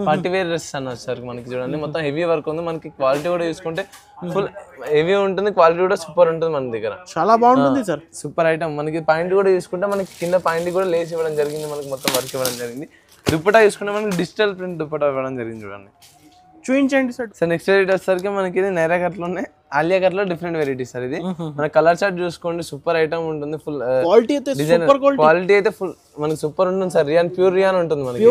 Party wear dress అన్నారు sir మనకి చూడండి మొత్తం హెవీ వర్క్ ఉంది మనకి క్వాలిటీ కూడా చూసుకుంటే ఫుల్ హెవీ ఉంటుంది క్వాలిటీ కూడా సూపర్ ఉంటుంది మన దగ్గర చాలా బాగుంటుంది సార్ సూపర్ ఐటమ్ మనకి పాయింట్ కూడా చూసుకుంటే మనకి కింద పాయింట్ కూడా లేస్ ఇవ్వడం జరిగింది మనకి మొత్తం వర్క్ ఇవ్వడం జరిగింది దుప్పటా చూసుకుంటే మనకి డిజిటల్ ప్రింట్ దుప్పటా ఇవ్వడం జరిగింది చూడండి చూపించండి సార్ సార్ నెక్స్ట్ వెరైటీ వచ్చేసరికి మనకి ఇది నైరా కట్లో ఆలియా కట్లో డిఫరెంట్ వెరైటీ సార్ ఇది మన కలర్ చార్ట్ చూసుకోండి సూపర్ ఐటమ్ ఉంటుంది ఫుల్ క్వాలిటీ అయితే సూపర్ క్వాలిటీ అయితే ఫుల్ మనకి సూపర్ ఉంటుంది సార్ ప్యూర్ రియాన్ ఉంటుంది మనకి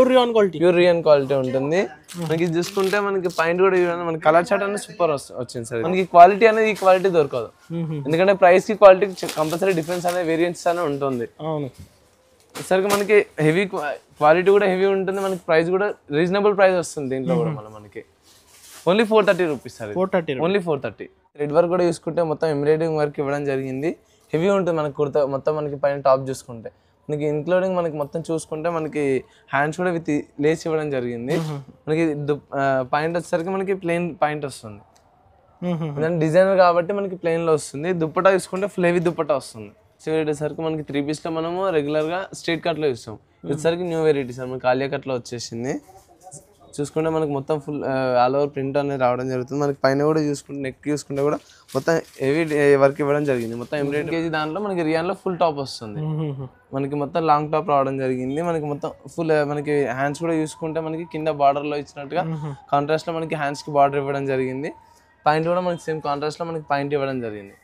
ప్యూర్ రియాన్ క్వాలిటీ ఉంటుంది మనకి చూసుకుంటే మనకి పాయింట్ కూడా మనకి కలర్ చార్ట్ అనేది సూపర్ వచ్చింది సార్ మనకి క్వాలిటీ అనేది ఈ క్వాలిటీ దొరకదు ఎందుకంటే ప్రైస్ కి క్వాలిటీ కంపల్సరీ డిఫరెన్స్ అనేది వేరియంట్స్ అనేది ఉంటుంది సరికి మనకి హెవీ క్వాలిటీ కూడా హెవీ ఉంటుంది మనకి ప్రైస్ కూడా రీజనబుల్ ప్రైస్ వస్తుంది దీంట్లో కూడా మనకి only 430 rupees sir only 430 red work కూడా చూసుకుంటే మొత్తం ఎంబ్రాయిడరింగ్ వర్క్ ఇవ్వడం జరిగింది హెవీ ఉంటుంది మనకి కుర్తా మొత్తం మనకి పైన టాప్ చూసుకుంటే మనకి ఇంక్లూడింగ్ మనకి మొత్తం చూసుకుంటే మనకి హ్యాండ్స్ కూడా విత్ లేస్ ఇవ్వడం జరిగింది మనకి పాయింట్ వచ్చేసరికి మనకి ప్లెయిన్ పాయింట్ వస్తుంది డిజైనర్ కాబట్టి మనకి ప్లెయిన్ లో వస్తుంది దుప్పటా చూసుకుంటే ఫుల్ హెవీ దుప్పటా వస్తుంది వచ్చేసరికి మనకి 3 పీస్ లో మనము రెగ్యులర్ గా స్ట్రైట్ కట్ లో ఇస్తాం వచ్చేసరికి న్యూ వెరైటీ సార్ మనకి ఆలియా కట్ లో వచ్చేసింది చూసుకుంటే మనకి మొత్తం ఫుల్ ఆల్ ఓవర్ ప్రింట్ అనేది రావడం జరుగుతుంది మనకి పైన కూడా చూసుకుంటే నెక్ చూసుకుంటే కూడా మొత్తం హెవీ వర్క్ ఇవ్వడం జరిగింది మొత్తం ఎంబ్రాయిడరీ కేజీ దాంట్లో మనకి రియాన్ లో ఫుల్ టాప్ వస్తుంది మనకి మొత్తం లాంగ్ టాప్ రావడం జరిగింది మనకి మొత్తం ఫుల్ మనకి హ్యాండ్స్ కూడా చూసుకుంటే మనకి కింద బార్డర్ లో ఇచ్చినట్టుగా కాంట్రాస్ట్ లో మనకి హ్యాండ్స్ కి బార్డర్ ఇవ్వడం జరిగింది పాయింట్ కూడా మనకి సేమ్ కాంట్రాస్ట్ లో మనకి పాయింట్ ఇవ్వడం జరిగింది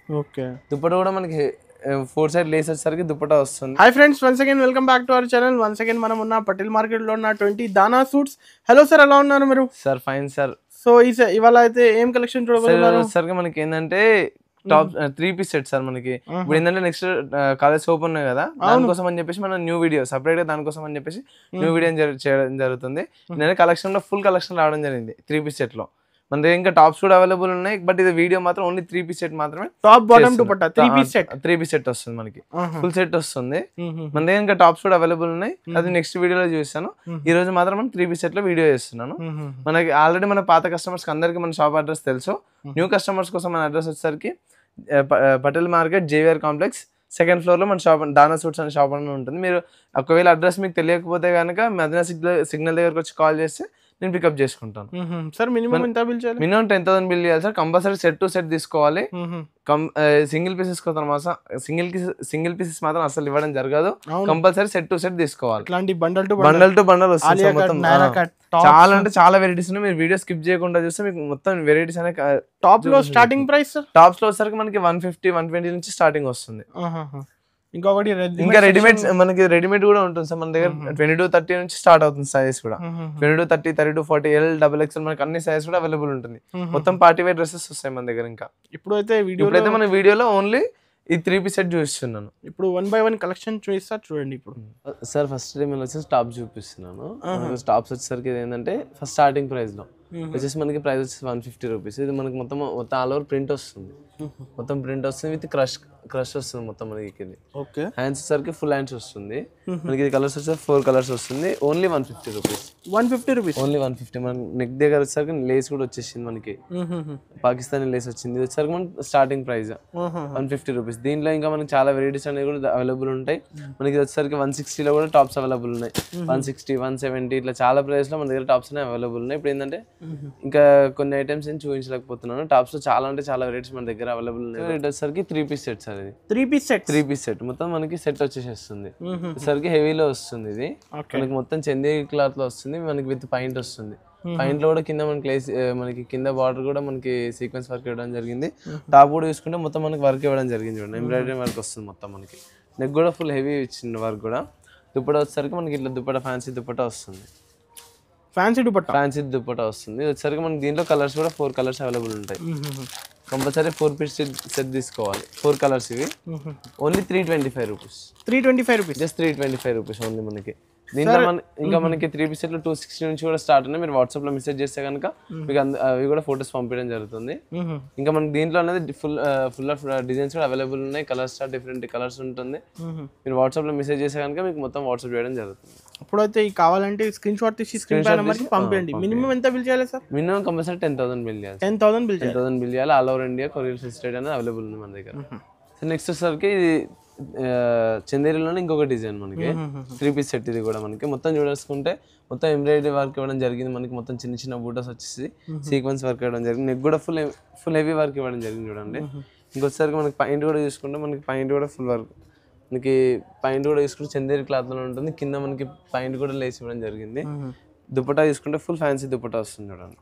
దుప్పటి కూడా మనకి 4 సైడ్ లేస్ వచ్చేసరికి దుప్పటా వస్తుంది hi friends once again welcome back to our channel once again మనం ఉన్న పటేల్ మార్కెట్ లో ఉన్న 20 దానా సూట్స్ హలో సార్ ఎలా ఉన్నారు మీరు సార్ ఫైన్ సార్ సో ఇవాళ అయితే ఏం కలెక్షన్ చూడబోతున్నారు సార్ మనకి ఏంటంటే టాప్ 3 పీస్ సెట్ సార్ మనకి ఇప్పుడు ఏంటంటే నెక్స్ట్ కాలేజ్ ఓపెన్ ఉన్నాయి కదా దానికోసం అని చెప్పేసి మనం న్యూ వీడియో సపరేట్ గా దానికోసం అని చెప్పేసి న్యూ వీడియో చేయడం జరుగుతుంది నేను కలెక్షన్ లో ఫుల్ కలెక్షన్ రావడం జరిగింది 3 పీస్ సెట్ లో మన దగ్గర ఇంకా టాప్స్ కూడా అవైలబుల్ ఉన్నాయి బట్ ఇది వీడియో మాత్రం ఓన్లీ 3 పీస్ సెట్ మాత్రమే top bottom dupatta 3 piece set వస్తుంది మనకి ఫుల్ సెట్ వస్తుంది మన దగ్గర ఇంకా టాప్స్ కూడా అవైలబుల్ ఉన్నాయి అది నెక్స్ట్ వీడియోలో చూస్తాను ఈ రోజు మాత్రం మనం 3 పీస్ సెట్ లో వీడియో చేస్తున్నాను మనకి ఆల్రెడీ మన పాత కస్టమర్స్ అందరికి మన షాప్ అడ్రస్ తెలుసు న్యూ కస్టమర్స్ కోసం మన అడ్రస్ వచ్చేసరికి Patel market JVR complex second floor లో మన షాప్ దానా సూట్స్ అనే షాప్ అని ఉంటుంది మీరు ఒకవేళ అడ్రస్ మీకు తెలియకపోతే కనుక మదీనా సిగ్నల్ దగ్గరకు వచ్చి కాల్ చేస్తే నేను పికప్ చేసుకుంటాను సార్ మినిమం ఎంత బిల్ చేయాలి మినిమం 10,000 బిల్ చేయాలి sir compulsory set to set తీసుకోవాలి సింగిల్ పీసెస్ కోసం సింగిల్ పీసెస్ మాత్రం అసలు ఇవ్వడం జరగదు కంపల్సరీ సెట్ టు సెట్ తీసుకోవాలి ఇట్లాంటి బండల్ టు బండల్ వస్తుంది మొత్తం చాలా అంటే చాలా వెరైటీస్ ఉన్నాయి మీరు వీడియో స్కిప్ చేయకుండా చూస్తే మీకు మొత్తం వెరైటీస్ అనే టాప్ లో స్టార్టింగ్ ప్రైస్ టాప్స్ లో వచ్చేసరికి మనకి 150 120 నుంచి స్టార్టింగ్ వస్తుంది ఇంకొకటి ఇంకా రెడీమేడ్ మనకి రెడీమేడ్ కూడా ఉంటుంది సార్ మన దగ్గర 22-30 నుంచి స్టార్ట్ అవుతుంది సైజ్ కూడా 22-30 32-40 L XXL మనకి అన్ని సైజ్ కూడా అవైలబుల్ ఉంటుంది మొత్తం పార్టీ వేర్ డ్రెస్సెస్ వస్తాయి మన దగ్గర ఇంకా ఇప్పుడైతే మన వీడియోలో ఓన్లీ ఈ 3 పీస్ సెట్ చూపిస్తున్నాను ఇప్పుడు 1 by 1 కలెక్షన్ చూపిస్తా చూడండి ఇప్పుడు సార్ ఫస్ట్ టైం వచ్చేసి టాప్ చూపిస్తున్నాను టాప్స్ వచ్చేసరికి ఏంటంటే ఫస్ట్ స్టార్టింగ్ ప్రైస్ లో వచ్చేసి మనకి ప్రైస్ వచ్చేసి 150 రూపీస్ ఇది మనకి మొత్తం ఆల్ ఓవర్ ప్రింట్ వస్తుంది మొత్తం ప్రింట్ వస్తుంది విత్ క్రష్ వస్తుంది మొత్తం మనకి హ్యాండ్స్ వచ్చేసరికి ఫుల్ హ్యాండ్స్ వస్తుంది మనకి కలర్స్ వచ్చేసి 4 కలర్స్ వస్తుంది ఓన్లీ 150 రూపీస్ ఓన్లీ 150 మన నెక్ దగ్గర వచ్చేసరికి లేస్ కూడా వచ్చేసింది మనకి పాకిస్తానీ లేస్ వచ్చింది ఇది వచ్చేసరికి మనకి స్టార్టింగ్ ప్రైస్ 150 రూపీస్ దీంట్లో ఇంకా మనకి చాలా వెరైటీస్ అనేవి కూడా అవైలబుల్ ఉంటాయి మనకి వచ్చేసరికి 160 లో కూడా టాప్స్ అవైలబుల్ ఉన్నాయి 160 170 ఇట్లా చాలా ప్రైస్ లో మన దగ్గర టాప్స్ అనేవి అవైలబుల్ ఉన్నాయి ఇప్పుడు ఏంటంటే ఇంకా కొన్ని ఐటమ్స్ ఏం చూపించలేకపోతున్నాను టాప్స్ లో చాలా అంటే చాలా వెరైటీస్ మన దగ్గర అవైలబుల్ ఉన్నాయి వచ్చేసరికి 3 పీస్ సెట్ సార్ ఇది 3 పీస్ సెట్ మొత్తం మనకి సెట్ వచ్చేసేస్తుంది సరికి హెవీలో వస్తుంది ఇది మనకి మొత్తం చందే క్లాత్ లో వస్తుంది మనకి విత్ పాయింట్ వస్తుంది పాయింట్ లో కూడా కింద మనకి మనకి కింద బార్డర్ కూడా మనకి సీక్వెన్స్ వర్క్ ఇవ్వడం జరిగింది టాప్ కూడా చూసుకుంటే మొత్తం మనకి వర్క్ ఇవ్వడం జరిగింది చూడండి ఎంబ్రాయిడరీ వర్క్ వస్తుంది మొత్తం మనకి నెక్ కూడా ఫుల్ హెవీ ఇచ్చింది వర్క్ కూడా దుప్పట వచ్చేసరికి మనకి ఇట్లా దుప్పట ఫ్యాన్సీ దుప్పట వస్తుంది ఫ్యాన్సీ దుప్పట వస్తుంది వచ్చేసరికి మనకి దీంట్లో కలర్స్ కూడా 4 కలర్స్ అవైలబుల్ ఉంటాయి కంపల్సరీ 4 పీస్ సెట్ తీసుకోవాలి 4 కలర్స్ ఇవి only 325 rupees just 325 rupees only మనకి దీంట్లో ఇంకా మనకి 3 పీస్ సెట్లు 260 నుంచి కూడా స్టార్ట్ ఉన్నాయి మీరు వాట్సాప్ లో మెసేజ్ చేస్తే కనుక మీకు అవి కూడా ఫోటోస్ పంపించడం జరుగుతుంది ఇంకా మనకి దీంట్లో అనేది ఫుల్ ఆఫ్ డిజైన్స్ కూడా అవైలబుల్ ఉన్నాయి కలర్స్ డిఫరెంట్ కలర్స్ ఉంటుంది మీరు వాట్సాప్ లో మెసేజ్ చేస్తే కనుక మీకు మొత్తం వాట్సాప్ చేయడం జరుగుతుంది అప్పుడైతే కావాలంటే స్క్రీన్ షాట్ తీసి స్క్రీన్ పై నంబర్ కి పంపండి మినిమం ఎంత బిల్ చేయాలి సార్ మినిమం కంపల్సరీ 10,000 బిల్ చేయాలి 10,000 బిల్ చేయాలి all over India courier facility అనేది అవైలబుల్ ఉంది మన దగ్గర నెక్స్ట్ వచ్చేసరికి చందేరిలోనే ఇంకొక డిజైన్ మనకి 3 పీస్ సెట్. ఇది కూడా మనకి మొత్తం చూడేసుకుంటే మొత్తం ఎంబ్రాయిడరీ వర్క్ ఇవ్వడం జరిగింది మనకి. మొత్తం చిన్న చిన్న బూటస్ వచ్చేసి సీక్వెన్స్ వర్క్ ఇవ్వడం జరిగింది. నెక్ కూడా ఫుల్ హెవీ వర్క్ ఇవ్వడం జరిగింది చూడండి. ఇంకొకసారికి మనకి పాయింట్ కూడా చూసుకుంటే మనకి పాయింట్ కూడా ఫుల్ వర్క్ మనకి పాయింట్ కూడా చూసుకుంటే చందేరి క్లాత్లో ఉంటుంది. కింద మనకి పాయింట్ కూడా లేసి ఇవ్వడం జరిగింది. దుపట్టా తీసుకుంటే ఫుల్ ఫ్యాన్సీ దుపట్టా వస్తుంది చూడండి.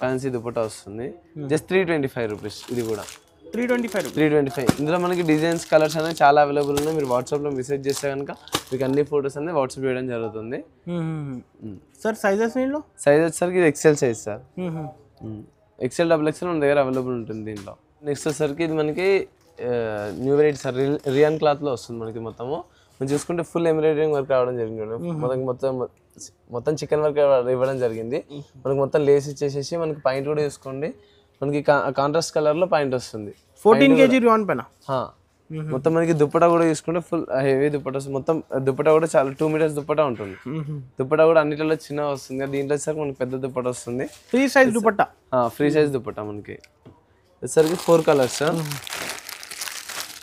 ఫ్యాన్సీ దుపట్టా వస్తుంది. Just 325 rupees. ఇది కూడా 325. ఇందులో మనకి డిజైన్స్ కలర్స్ అనేవి చాలా అవైలబుల్ ఉన్నాయి. మీరు వాట్సాప్లో మెసేజ్ చేస్తే కనుక మీకు అన్ని ఫొటోస్ అనేది వాట్సాప్ చేయడం జరుగుతుంది. సార్ సైజెస్ సైజ్ వచ్చేసరికి ఇది XL size sir. XL XXL మన దగ్గర అవైలబుల్ ఉంటుంది దీంట్లో. నెక్స్ట్ వచ్చేసరికి ఇది మనకి న్యూ వెరైటీ సార్. రియాన్ క్లాత్లో వస్తుంది మనకి. మొత్తము మనం చూసుకుంటే ఫుల్ ఎంబ్రాయిడరింగ్ వర్క్ రావడం జరిగింది. మనకి మొత్తం చికెన్ వర్క్ ఇవ్వడం జరిగింది. మనకి మొత్తం లేస్ ఇచ్చేసేసి మనకి పాయింట్ కూడా చూసుకోండి. మనకి కాంట్రాస్ట్ కలర్లో పాయింట్ వస్తుంది. 14 kg రియాన్ పైన. మొత్తం మనకి దుప్పటా కూడా చూసుకుంటే ఫుల్ హెవీ దుప్పటా వస్తుంది. మొత్తం దుప్పటా కూడా చాలా 2 మీటర్స్ దుప్పటా ఉంటుంది. దుప్పటా కూడా అన్నిటిలో చిన్న వస్తుంది. దీంట్లో వచ్చేసరికి మనకి పెద్ద దుప్పటా వస్తుంది. Free size dupatta. Free size dupatta మనకి వచ్చేసరికి 4 colours.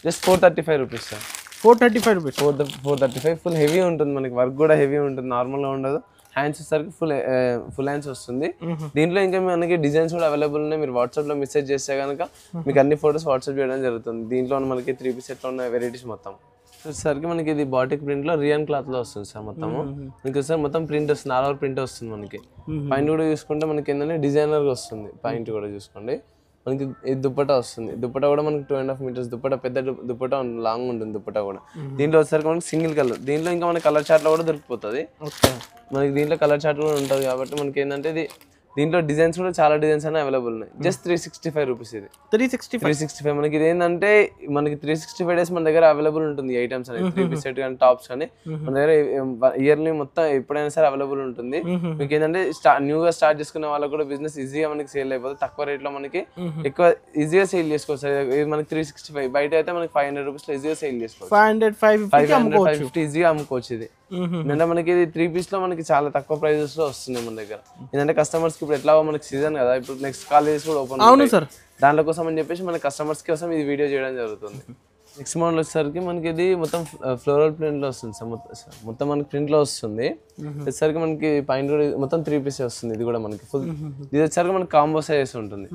Just 435 rupees sir. 435 full heavy ఉంటుంది మనకి. వర్క్ కూడా హెవీ ఉంటుంది, నార్మల్గా ఉండదు. హ్యాండ్స్ వచ్చేసరికి ఫుల్ హ్యాండ్స్ వస్తుంది. దీంట్లో ఇంకా మనకి డిజైన్స్ కూడా అవైలబుల్ ఉన్నాయి. మీరు వాట్సాప్లో మెసేజ్ చేస్తే కనుక మీకు అన్ని ఫొటోస్ వాట్సాప్ చేయడం జరుగుతుంది. దీంట్లో మనకి 3 పీస్ సెట్లో ఉన్న వెరైటీస్ మొత్తం వచ్చేసరికి మనకి ఇది బాటిక్ ప్రింట్లో రియాన్ క్లాత్లో వస్తుంది సార్. మొత్తము మీకు సార్ మొత్తం ప్రింట్ వస్తుంది. ఆల్ ఓవర్ ప్రింట్ వస్తుంది మనకి. పాయింట్ కూడా చూసుకుంటే మనకి ఏంటంటే డిజైనర్గా వస్తుంది. పాయింట్ కూడా చూసుకోండి. మనకి ఇది దుప్పటా వస్తుంది. దుప్పటా కూడా మనకి 2.5 మీటర్స్ దుప్పటా, పెద్ద దుప్పటా లాంగ్ ఉంటుంది దుప్పటా కూడా. దీంట్లో వచ్చేసరికి మనకి సింగిల్ కలర్. దీంట్లో ఇంకా మనకి కలర్ చార్ట్లో కూడా దొరికిపోతుంది. మనకి దీంట్లో కలర్ చార్ట్ కూడా ఉంటుంది కాబట్టి మనకి ఏంటంటే ఇది దీంట్లో డిజైన్స్ కూడా చాలా డిజైన్స్ అనేవి అవైలబుల్ ఉన్నాయి. Just 365 rupees. ఇది 365. మనకి ఇది ఏంటంటే మనకి 365 డేస్ మన దగ్గర అవైలబుల్ ఉంటుంది. ఐటమ్స్ అనేది 3 పీస్ సెట్ కానీ టాప్స్ కానీ మన దగ్గర ఇయర్లీ మొత్తం ఎప్పుడైనా సరే అవైలబుల్ ఉంటుంది. మీకు ఏంటంటే న్యూగా స్టార్ట్ చేసుకునే వాళ్ళకి కూడా బిజినెస్ ఈజీగా మనకి సేల్ అయిపోతుంది. తక్కువ రేట్లో మనకి ఎక్కువ ఈజీగా సేల్ చేసుకోవచ్చు. ఇది మనకి 365. బయట అయితే మనకి 500 రూపీస్ ఈజీగా సేల్ చేసుకోవచ్చు. 500-550 ఈజీగా అమ్ముకోవచ్చు. ఇది ఏంటంటే మనకి ఇది 3 పీస్ లో మనకి చాలా తక్కువ ప్రైజెస్ లో వస్తుంది మన దగ్గర. ఏంటంటే కస్టమర్స్ కి ఇప్పుడు ఎట్లా మనకి సీజన్ కదా, ఇప్పుడు నెక్స్ట్ కాలేజెస్ కూడా ఓపెన్ అవుతాయి. దాంట్లో కోసం అని చెప్పేసి మన కస్టమర్స్ కోసం ఇది వీడియో చేయడం జరుగుతుంది. నెక్స్ట్ మోడల్ వచ్చేసరికి మనకి ఇది మొత్తం ఫ్లోరల్ ప్రింట్ లో వస్తుంది సార్. మొత్తం మనకి ప్రింట్ లో వస్తుంది. వచ్చేసరికి మనకి పాయింట్ కూడా మొత్తం 3 పీస్ వస్తుంది. ఇది కూడా మనకి ఫుల్. ఇది వచ్చేసరికి మనకి కాంబో సైజెస్ ఉంటుంది.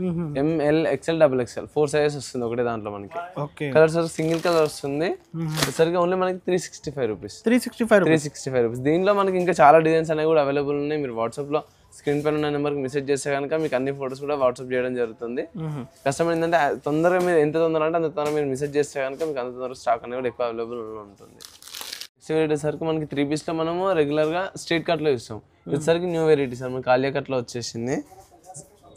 ML XL XXL 4 సైజెస్ వస్తుంది ఒకటే దాంట్లో మనకి. కలర్స్ సింగిల్ కలర్ వస్తుంది. వచ్చేసరికి ఓన్లీ మనకి 365 రూపీస్. 365 రూపీస్. దీంట్లో మనకి ఇంకా చాలా డిజైన్స్ అనేవి కూడా అవైలబుల్ ఉన్నాయి. మీరు వాట్సాప్ లో స్క్రీన్ పైన ఉన్న నెంబర్కి మెసేజ్ చేస్తే కనుక మీకు అన్ని ఫొటోస్ కూడా వాట్సాప్ చేయడం జరుగుతుంది. కస్టమర్ ఏంటంటే తొందరగా మీరు ఎంత తొందర అంటే అంత తొందరగా మీరు మెసేజ్ చేస్తే కనుక మీకు అంత తొందరగా స్టాక్ అనేది కూడా ఎక్కువ అవైలబుల్ ఉంటుంది. నెక్స్ట్ వెరైటీసరికి మనకి 3 పీస్లో మనము రెగ్యులర్గా స్ట్రైట్ కట్లో ఇస్తాం. వచ్చేసరికి న్యూ వెరైటీ సార్. మనకి ఆలియా కట్లో వచ్చేసింది.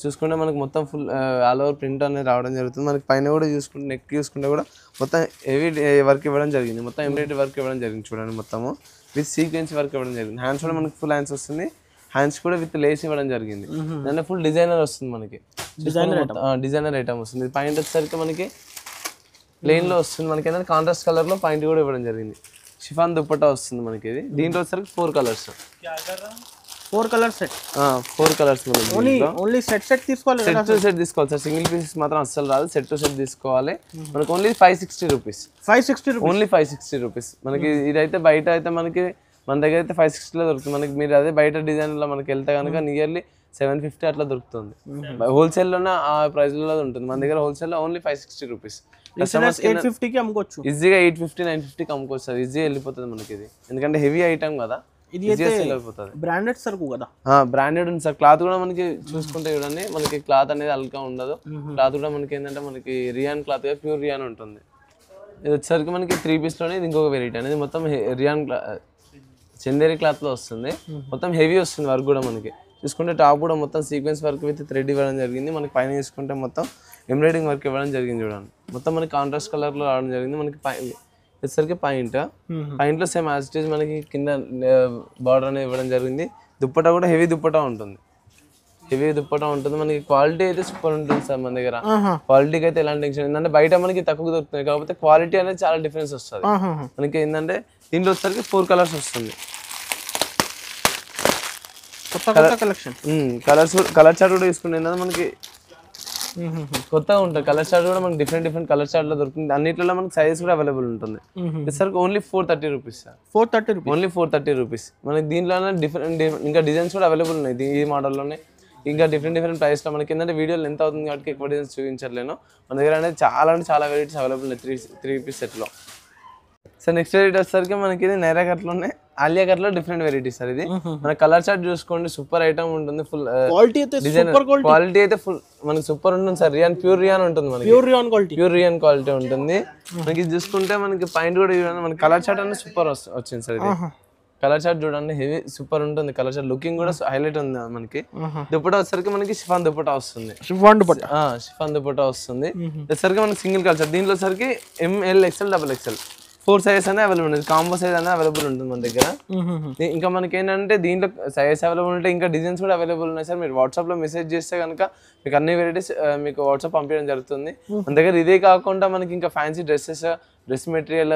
చూసుకుంటే మనకి మొత్తం ఫుల్ ఆల్ ఓవర్ ప్రింట్ అనేది రావడం జరుగుతుంది. మనకి పైన కూడా చూసుకుంటే నెక్ చూసుకుంటే కూడా మొత్తం హెవీ వర్క్ ఇవ్వడం జరిగింది. మొత్తం ఎంబ్రాయిడరీ వర్క్ ఇవ్వడం జరిగింది చూడండి. మొత్తము విత్ సీక్వెన్స్ వర్క్ ఇవ్వడం జరిగింది. హ్యాండ్స్ కూడా మనకి ఫుల్ హ్యాండ్స్ వస్తుంది. హ్యాండ్స్ కూడా విత్ లేస్ ఇవ్వడం జరిగింది. దాంట్లో ఫుల్ డిజైనర్ వస్తుంది మనకి. డిజైనర్ ఐటమ్ వస్తుంది. పాయింట్ వచ్చేసరికి మనకి ప్లెయిన్ లో వస్తుంది. మనకి ఏంటంటే కాంట్రాస్ట్ కలర్ లో పాయింట్ కూడా ఇవ్వడం జరిగింది. షిఫాన్ దుప్పట్టా వస్తుంది మనకి. ఇది దీంట్లో వచ్చేసరికి 4 colours. 4 colours set. 4 colours only set తీసుకోవాలి. సెట్ తీసుకోవాలి సార్. సింగిల్ పీసెస్ మాత్రం అస్సలు రాదు. సెట్ టు సెట్ తీసుకోవాలి. మనకి ఓన్లీ 560 రూపీస్. Only 560 rupees. మనకి ఇదైతే బయట అయితే మనకి మన దగ్గర అయితే 560లో దొరుకుతుంది. మనకి మీరు అదే బయట డిజైన్లో మనకి వెళ్తే కనుక నియర్లీ 750 అట్లా దొరుకుతుంది. హోల్సేల్లోనే ఆ ప్రైస్లో ఉంటుంది. మన దగ్గర హోల్సేల్లో ఓన్లీ 560 రూపీస్. 850కి అమ్ముకోవచ్చు. ఈజీగా 850-950కి అమ్ముకోవచ్చు సార్. ఈజీగా వెళ్ళిపోతుంది మనకి. ఇది ఎందుకంటే హెవీ ఐటమ్ కదా, ఈజీగా సేల్ అయిపోతుంది. బ్రాండెడ్ సరుకు కదా. బ్రాండెడ్ ఉంది సార్. క్లాత్ కూడా మనకి చూసుకుంటే చూడండి మనకి క్లాత్ అనేది అల్కా ఉండదు. క్లాత్ కూడా మనకి ఏంటంటే మనకి రియాన్ క్లాత్ ప్యూర్ రియాన్ ఉంటుంది. ఇది వచ్చేసరికి మనకి 3 పీస్లోనే ఇది ఇంకొక వెరైటీ అనేది మొత్తం రియాన్ చందేరి క్లాత్ లో వస్తుంది. మొత్తం హెవీ వస్తుంది వర్క్ కూడా మనకి. చూసుకుంటే టాప్ కూడా మొత్తం సీక్వెన్స్ వర్క్ విత్ థ్రెడ్ ఇవ్వడం జరిగింది. మనకి పైన చూసుకుంటే మొత్తం ఎంబ్రాయిడింగ్ వర్క్ ఇవ్వడం జరిగింది చూడండి. మొత్తం మనకి కాంట్రాస్ట్ కలర్ లో రావడం జరిగింది. మనకి వచ్చేసరికి పాయింట్ లో సేమ్ యాజ్ ఇట్ ఈజ్ మనకి కింద బార్డర్ అనేది ఇవ్వడం జరిగింది. దుప్పటా కూడా హెవీ దుప్పటా ఉంటుంది. మనకి క్వాలిటీ అయితే సూపర్ ఉంటుంది సార్. మన దగ్గర క్వాలిటీకి అయితే ఎలాంటి టెన్షన్. ఏంటంటే బయట మనకి తక్కువ దొరుకుతుంది కాకపోతే క్వాలిటీ అనేది చాలా డిఫరెన్స్ వస్తుంది మనకి. ఏంటంటే దీంట్లో వచ్చేసరికి 4 కలర్స్ వస్తుంది. కలర్ చార్ట్ కూడా తీసుకుంటే ఏంటంటే మనకి కొత్తగా ఉంటుంది. కలర్ చార్ట్ కూడా మనకి డిఫరెంట్ కలర్ చార్ట్ లో దొరుకుతుంది. అన్నిట్లో మనకి సైజ్ కూడా అవైలబుల్ ఉంటుంది. Sir only 430 rupees sir. 430 rupees only 430 rupees. మనకి దీంట్లోనే డిఫరెంట్ ఇంకా డిజైన్స్ కూడా అవైలబుల్ ఉన్నాయి ఈ మోడల్లోనే. ఇంకా డిఫరెంట్ ప్రైస్ లో మనకి ఏంటంటే వీడియోలు ఎంత అవుతుంది కాబట్టి ఎక్కువ డిజైన్స్ చూపించలేను. మన దగ్గర అనేది చాలా వెరైటీస్ అవైలబుల్ ఉన్నాయి 3 పీస్ సెట్ లో. సార్ నెక్స్ట్ వెరైటీ వచ్చేసరికి మనకి ఇది నైరా కట్లో ఆలియా కట్లో డిఫరెంట్ వెరైటీస్ సార్. ఇది మన కలర్ చార్ట్ చూసుకోండి, సూపర్ ఐటమ్ ఉంటుంది. ఫుల్ క్వాలిటీ అయితే క్వాలిటీ అయితే ఫుల్ మనకి సూపర్ ఉంటుంది సార్. ప్యూర్ రియాన్ ఉంటుంది మనకి. ప్యూర్ రియాన్ క్వాలిటీ ఉంటుంది మనకి. ఇది చూసుకుంటే మనకి పాయింట్ కూడా చూడండి, మనకి కలర్ చార్ట్ అనేది సూపర్ వచ్చింది సార్. ఇది కలర్ చార్ట్ చూడండి, హెవీ సూపర్ ఉంటుంది. కలర్ చార్ట్ లుకింగ్ కూడా హైలైట్ ఉంది మనకి. దుపట్టా వచ్చేసరికి మనకి షిఫాన్ దుపట్టా వస్తుంది. షిఫాన్ దుపట్టా వస్తుంది. వచ్చేసరికి మనకి సింగిల్ కలర్ చార్ట్. దీంట్లో సరికి ML XL XXL 4 సైజెస్ అనేది అవైలబుల్ ఉంటుంది. కాంబో సైజ్ అనేది అవైలబుల్ ఉంటుంది మన దగ్గర. ఇంకా మనకి ఏంటంటే దీంట్లో సైజెస్ అవైలబుల్ ఉంటాయి, ఇంకా డిజైన్స్ కూడా అవైలబుల్ ఉన్నాయి సార్. మీరు వాట్సాప్ లో మెసేజ్ చేస్తే కనుక మీకు అన్ని వెరైటీస్ మీకు వాట్సాప్ పంపించడం జరుగుతుంది. మన దగ్గర ఇదే కాకుండా మనకి ఇంకా ఫ్యాన్సీ డ్రెస్ మెటీరియల్,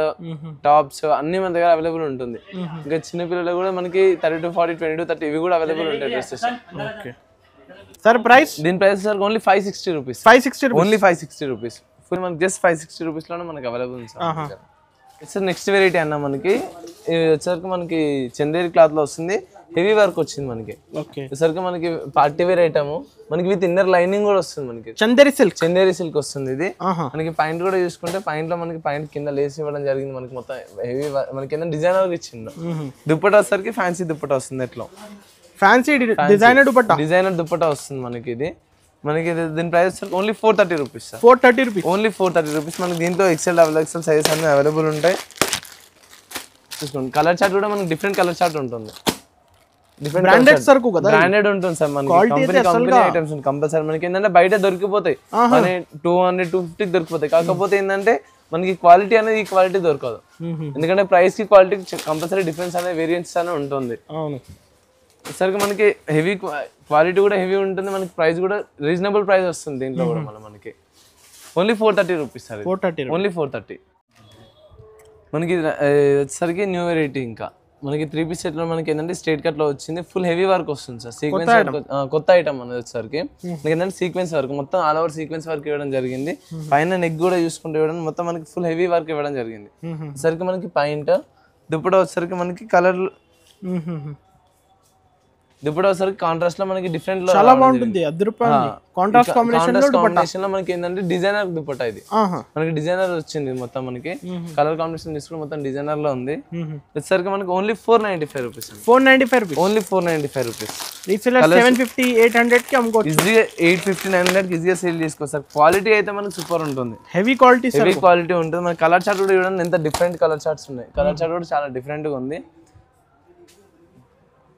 టాప్స్ అన్ని మన దగ్గర అవైలబుల్ ఉంటుంది. ఇంకా చిన్న పిల్లలు కూడా మనకి 30 to 40, 20 to 30 ఇవి కూడా అవైలబుల్ ఉంటాయి డ్రెస్సెస్. సార్ ప్రైస్, దీని price sir only 560 rupees. Only 560 rupees. Full మనకి జస్ట్ 560 రూపీస్ లోనే మనకి అవైలబుల్ ఉంది సార్. సార్ నెక్స్ట్ వెరైటీ అన్న మనకి వచ్చేసరికి మనకి చందేరి క్లాత్ లో వస్తుంది. హెవీ వర్క్ వచ్చింది మనకి. వచ్చేసరికి మనకి పార్టీ వేర్ ఐటమ్ మనకి విత్ ఇన్నర్ లైనింగ్ కూడా వస్తుంది మనకి. చందేరి సిల్క్ వస్తుంది ఇది. మనకి పాయింట్ కూడా చూసుకుంటే పాయింట్ లో మనకి పాయింట్ కింద లేస్ ఇవ్వడం జరిగింది మనకి. మొత్తం హెవీ మనకి కింద డిజైనర్ ఇచ్చిండు. దుప్పటా వచ్చేసరికి ఫ్యాన్సీ దుప్పటా వస్తుంది. ఎట్లా ఫ్యాన్సీ డిజైనర్ దుప్పటా వస్తుంది మనకి. ఇది మనకి దీని price only 430 rupees. 430 rupees only 430 rupees. మనకి దీంట్లో XL XXL సైజెస్ అన్ని అవైలబుల్ ఉంటాయి. చూసుకోండి కలర్ చార్ట్ కూడా మనకి డిఫరెంట్ కలర్ చార్ట్ ఉంటుంది. బ్రాండెడ్ ఉంటుంది సార్. మనకి కంపెనీ ఐటమ్స్ కంపల్సరీ మనకి ఏంటంటే బయట దొరికిపోతాయి, 200-250 దొరికిపోతాయి. కాకపోతే ఏంటంటే మనకి క్వాలిటీ అనేది ఈ క్వాలిటీ దొరకదు. ఎందుకంటే ప్రైస్ కి క్వాలిటీ కంపల్సరీ డిఫరెన్స్ అనేది వేరియంట్స్ అనేది ఉంటుంది. సరిగ్గా మనకి హెవీ క్వాలిటీ కూడా హెవీ ఉంటుంది. మనకి ప్రైస్ కూడా రీజనబుల్ ప్రైస్ వస్తుంది దీంట్లో కూడా మనకి. Only 430 rupees sir. ఓన్లీ 430. మనకి వచ్చేసరికి న్యూ వెరైటీ. ఇంకా మనకి 3 పీస్ సెట్ లో మనకి ఏంటంటే స్ట్రైట్ కట్ లో వచ్చింది. ఫుల్ హెవీ వర్క్ వస్తుంది సార్. సీక్వెన్స్ కొత్త ఐటమ్ అనేది వచ్చేసరికి మనకి ఏంటంటే సీక్వెన్స్ వర్క్ మొత్తం ఆల్ ఓవర్ సీక్వెన్స్ వర్క్ ఇవ్వడం జరిగింది. పైన నెక్ కూడా చూసుకుంటే ఇవ్వడం మొత్తం మనకి ఫుల్ హెవీ వర్క్ ఇవ్వడం జరిగింది. వచ్చేసరికి మనకి పాయింట్ దుప్పటా వచ్చేసరికి మనకి కలర్ దుపట్టా వచ్చేసరికి కాంట్రాస్ట్ లో మనకి డిఫరెంట్ లో చాలా బాగుంటుంది. కాంట్రాస్ట్ కాంబినేషన్ లో మనకి ఏంటంటే డిజైనర్ దుపట్టా. ఇది మనకి డిజైనర్ వచ్చింది మొత్తం. మనకి కలర్ కాంబినేషన్ తీసుకుని మొత్తం డిజైనర్ లో ఉంది. వచ్చేసరికి మనకి ఓన్లీ 495 రూపీస్. Only 495 rupees. 750-800 కి అమ్ముకోవచ్చు. ఈజీగా 850-900 కి ఈజీగా సేల్ చేసుకోవచ్చు సార్. క్వాలిటీ అయితే మనకి సూపర్ ఉంటుంది. హెవీ క్వాలిటీ ఉంటుంది. మన కలర్ చార్ట్ కూడా చూడండి ఎంత డిఫరెంట్ కలర్ చార్ట్స్ ఉన్నాయి. కలర్ చార్ట్ కూడా చాలా డిఫరెంట్ గా ఉంది.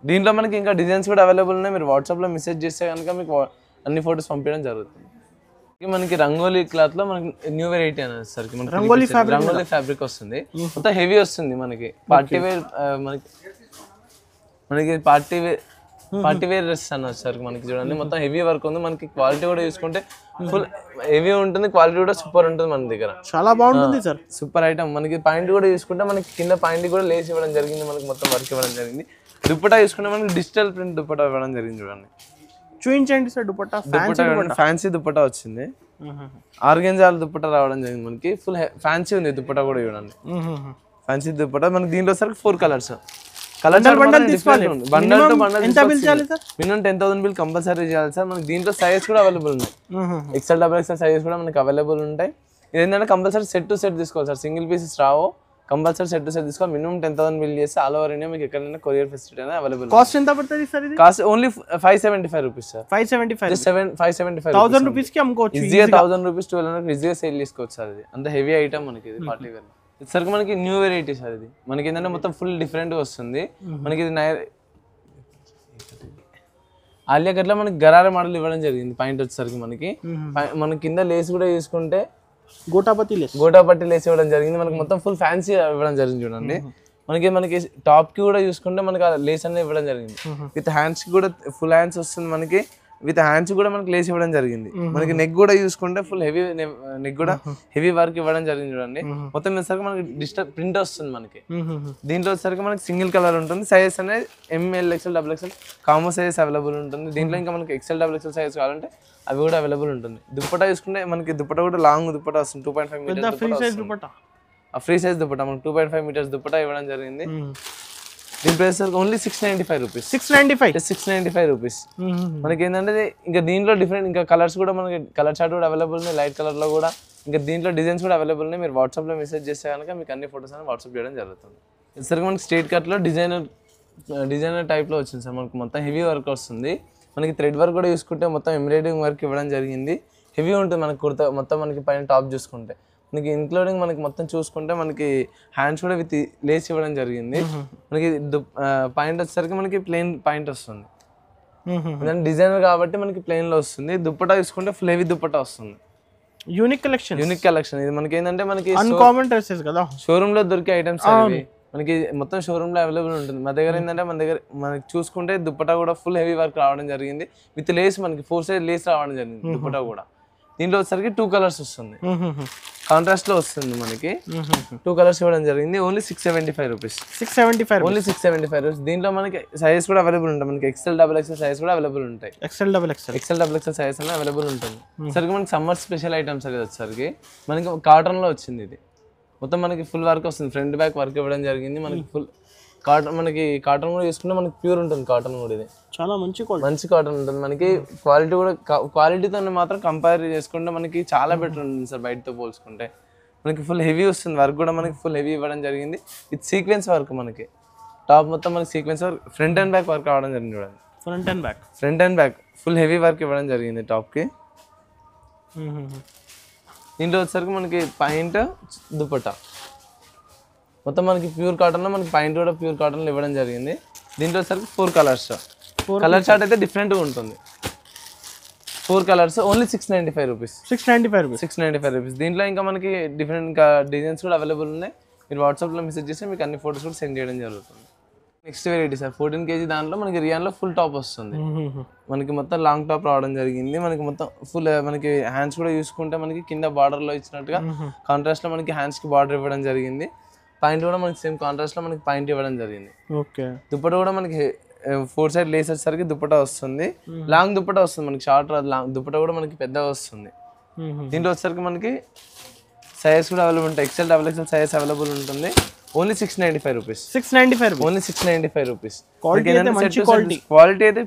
దీంట్లో మనకి ఇంకా డిజైన్స్ కూడా అవైలబుల్ ఉన్నాయి. మీరు వాట్సాప్ లో మెసేజ్ చేస్తే కనుక మీకు అన్ని ఫొటోస్ పంపించడం జరుగుతుంది. మనకి రంగోలీ క్లాత్ లో మనకి న్యూ వెరైటీ అనేది సార్. రంగోలీ ఫ్యాబ్రిక్ వస్తుంది. మొత్తం హెవీ వస్తుంది మనకి. పార్టీ వేర్ మనకి పార్టీ వేర్ డ్రెస్ అన్న సార్. మనకి చూడండి మొత్తం హెవీ వర్క్ ఉంది. మనకి క్వాలిటీ కూడా చూసుకుంటే ఫుల్ హెవీ ఉంటుంది. క్వాలిటీ కూడా సూపర్ ఉంటుంది మన దగ్గర. చాలా బాగుంటుంది సార్. Super item. మనకి పాయింట్ కూడా చూసుకుంటే మనకి కింద పాయింట్ కూడా లేస్ ఇవ్వడం జరిగింది. మనకి మొత్తం వర్క్ ఇవ్వడం జరిగింది. దుపట్టా చూసుకుంటే మనకి డిజిటల్ ప్రింట్ దుపట్టా ఇవ్వడం జరిగింది. చూడండి చూపించండి సార్. దుపట్టా ఫ్యాన్సీ దుపట్టా వచ్చింది. ఆర్గెంజాల్ దుపట్టా రావడం జరిగింది మనకి. ఫుల్ ఫ్యాన్సీ ఉంది దుపట్టా కూడా చూడండి. ఫ్యాన్సీ దుపట్టా మనకి దీంట్లో సరికి 4 colours. Colour bundle to bundle minimum 10,000 bill compulsory చేయాలి సార్. మనకి దీంట్లో సైజ్ కూడా అవైలబుల్ ఉన్నాయి. XL XXL సైజెస్ కూడా మనకి అవైలబుల్ ఉంటాయి. ఇదేంటంటే కంపల్సరీ సెట్ టు సెట్ తీసుకోవాలి sir. Single pieces Rao. Compulsory set to set తీసుకోవాలి. మినిమం 10,000 బిల్ చేస్తే ఆల్ ఓవర్ ఇండియా మీకు ఎక్కడైనా కొరియర్ ఫెసిలిటీ అనేది అవైలబుల్. కాస్ట్ ఎంత పడుతుంది సార్ ఇది? Cost only 575 rupees sir. 575 rupees కి అమ్ముకోవచ్చు. ఈజీగా 1000 రూపీస్ 1200 ఈజీగా సేల్ చేసుకోవచ్చు సార్. ఇది అంత హెవీ ఐటమ్ మనకి. ఇది పార్టీ వేర్ సరికి మనకి న్యూ వెరైటీ సార్. ఇది మనకి ఏంటంటే మొత్తం ఫుల్ డిఫరెంట్ గా వస్తుంది మనకి. ఇది ఆలియా కట్లో మనకి గరారా మోడల్ ఇవ్వడం జరిగింది. పాయింట్ వచ్చేసరికి మనకి కింద లేస్ కూడా చూసుకుంటే గోటాపట్టి లేస్ ఇవ్వడం జరిగింది. మనకి మొత్తం ఫుల్ ఫ్యాన్సీ ఇవ్వడం జరిగింది. చూడండి మనకి టాప్ కి కూడా చూసుకుంటే మనకి లేస్ అనేది ఇవ్వడం జరిగింది. విత్ హ్యాండ్స్ కూడా ఫుల్ హ్యాండ్స్ వస్తుంది మనకి. విత్ హ్యాండ్స్ కూడా మనకి లేస్ ఇవ్వడం జరిగింది. మనకి నెక్ కూడా చూసుకుంటే ఫుల్ హెవీ నెక్ కూడా హెవీ వర్క్ ఇవ్వడం జరిగింది చూడండి. మొత్తం వచ్చేసరికి మనకి డిజిటల్ ప్రింట్ వస్తుంది మనకి. దీంట్లో వచ్చేసరికి మనకి సింగిల్ కలర్ ఉంటుంది. సైజ్ అనేది ML XL XXL combo size available ఉంటుంది. దీంట్లో ఇంకా మనకి XL XXL సైజ్ కావాలంటే అవి కూడా అవైలబుల్ ఉంటుంది. దుప్పటా చూసుకుంటే మనకి దుప్పటా కూడా లాంగ్ దుప్పటా వస్తుంది. 2.5 మీటర్స్ ఫ్రీ సైజ్ దుప్పటా మనకి 2.5 మీటర్స్ దుప్పటా ఇవ్వడం జరిగింది. దీని ప్రైస్ ఓన్లీ 695 రూపీస్. 695 రూపీస్. మనకి ఏంటంటే ఇంకా దీంట్లో డిఫరెంట్ ఇంకా కలర్స్ కూడా మనకి కలర్ చార్ట్ కూడా అవైలబుల్ ఉన్నాయి. లైట్ కలర్ లో కూడా ఇంకా దీంట్లో డిజైన్స్ కూడా అవైలబుల్ ఉన్నాయి. మీరు వాట్సాప్ లో మెసేజ్ చేస్తే కనుక మీకు అన్ని ఫోటోస్ అనేది వాట్సాప్ చేయడం జరుగుతుంది. సరిగ్గా మనకి స్ట్రేట్ కట్ లో డిజైనర్ టైప్ లో వచ్చింది సార్. మనకి మొత్తం హెవీ వర్క్ వస్తుంది. మనకి థ్రెడ్ వర్క్ కూడా చూసుకుంటే మొత్తం ఎంబ్రాయిడరింగ్ వర్క్ ఇవ్వడం జరిగింది. హెవీ ఉంటుంది మనకి కుర్తా మొత్తం. మనకి పైన టాప్ చూసుకుంటే మనకి ఇంక్లూడింగ్ మనకి మొత్తం చూసుకుంటే మనకి హ్యాండ్స్ కూడా విత్ లేస్ ఇవ్వడం జరిగింది. మనకి పాయింట్ వచ్చేసరికి మనకి ప్లెయిన్ పాయింట్ వస్తుంది. డిజైనర్ కాబట్టి మనకి ప్లెయిన్ లో వస్తుంది. దుప్పటా తీసుకుంటే ఫుల్ హెవీ దుప్పటా వస్తుంది. యూనిక్ కలెక్షన్ ఇది. మనకి ఏంటంటే మనకి అన్కామన్ డ్రెస్సెస్ కదా, షోరూమ్ లో దొరికే ఐటమ్స్ అవి మనకి మొత్తం షోరూమ్ లో అవైలబుల్ ఉంటుంది. మా దగ్గర ఏంటంటే మన దగ్గర మనకి చూసుకుంటే దుప్పటా కూడా ఫుల్ హెవీ వర్క్ రావడం జరిగింది. విత్ లేస్ మనకి 4 సైడ్ లేస్ రావడం జరిగింది దుప్పటా కూడా. దీంట్లో వచ్చేసరికి 2 కలర్స్ వస్తుంది. కాంట్రాస్ట్ లో వస్తుంది మనకి. 2 కలర్స్ ఇవ్వడం జరిగింది. Only 675 rupees. Only 675 rupees. దీంట్లో మనకి సైజ్ కూడా అవైలబుల్ ఉంటాయి. మనకి XL XXL సైజ్ కూడా అవైలబుల్ ఉంటాయి. XL XXL సైజ్ అనేది అవైలబుల్ ఉంటుంది. సరికి మనకి సమ్మర్ స్పెషల్ ఐటమ్స్ అది వచ్చేసరికి మనకి కాటన్ లో వచ్చింది. ఇది మొత్తం మనకి ఫుల్ వర్క్ వస్తుంది. ఫ్రంట్ బ్యాక్ వర్క్ ఇవ్వడం జరిగింది. మనకి ఫుల్ కాటన్. మనకి కాటన్ కూడా తీసుకుంటే మనకి ప్యూర్ ఉంటుంది కాటన్ కూడా. ఇది చాలా మంచి కాటన్ ఉంటుంది. మనకి క్వాలిటీ కూడా క్వాలిటీతో మాత్రం కంపేర్ చేసుకుంటే మనకి చాలా బెటర్ ఉంటుంది సార్ బయటతో పోల్చుకుంటే. మనకి ఫుల్ హెవీ వస్తుంది. వర్క్ కూడా మనకి ఫుల్ హెవీ ఇవ్వడం జరిగింది. With sequence work. మనకి టాప్ మొత్తం మనకి sequence work, front and back work రావడం జరిగింది చూడండి. Front and back full heavy work ఇవ్వడం జరిగింది టాప్ కి. దీంట్లో వచ్చేసరికి మనకి పాయింట్ దుపట్టా మొత్తం మనకి ప్యూర్ కాటన్ లో మనకి పాయింట్ కూడా ప్యూర్ కాటన్ లో ఇవ్వడం జరిగింది. దీంట్లో వచ్చేసరికి 4 కలర్స్. కలర్ చార్ట్ అయితే డిఫరెంట్ గా ఉంటుంది. 4 కలర్స్ ఓన్లీ 695 రూపీస్. 695 రూపీస్. దీంట్లో ఇంకా మనకి డిఫరెంట్ డిజైన్స్ కూడా అవైలబుల్ ఉన్నాయి. మీరు వాట్సాప్ లో మెసేజ్ చేస్తే మీకు అన్ని ఫోటోస్ కూడా సెండ్ చేయడం జరుగుతుంది. నెక్స్ట్ వెరైటీ సార్ 14 kg దాంట్లో మనకి రియాన్ లో ఫుల్ టాప్ వస్తుంది. మనకి మొత్తం లాంగ్ టాప్ రావడం జరిగింది. మనకి మొత్తం ఫుల్ మనకి హ్యాండ్స్ కూడా చూసుకుంటే మనకి కింద బార్డర్ లో ఇచ్చినట్టుగా కాంట్రాస్ట్ లో మనకి హ్యాండ్స్ కి బార్డర్ ఇవ్వడం జరిగింది. పాయింట్ కూడా మనకి సేమ్ కాంట్రాస్ట్ లో మనకి పాయింట్ ఇవ్వడం జరిగింది. దుప్పట కూడా మనకి 4 సైడ్ లేస్ వచ్చేసరికి దుప్పట వస్తుంది. లాంగ్ దుప్పట వస్తుంది మనకి. షార్ట్ రాదు, లాంగ్ దుప్పట కూడా మనకి పెద్దగా వస్తుంది. దీంట్లో వచ్చేసరికి మనకి సైజ్ కూడా అవైలబుల్ ఉంటాయి. XL XXL సైజ్ అవైలబుల్ ఉంటుంది. Only 695 rupees. Only 695 rupees. Quality అయితే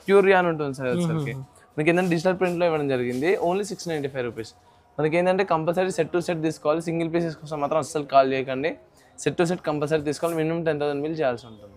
ప్యూర్ రియాన్ ఉంటుంది సార్. వచ్చేసరికి మనకి ఏంటంటే డిజిటల్ ప్రింట్ లో ఇవ్వడం జరిగింది. Only 695 rupees. మనకి ఏంటంటే కంపల్సరీ సెట్ టు సెట్ తీసుకోవాలి. సింగిల్ పీసెస్ కోసం మాత్రం అస్సలు కాల్ చేయకండి. సెట్ టు సెట్ కంపల్సరీ తీసుకోవాలి. మినిమం 10,000 బిల్ చేయాల్సి ఉంటుంది.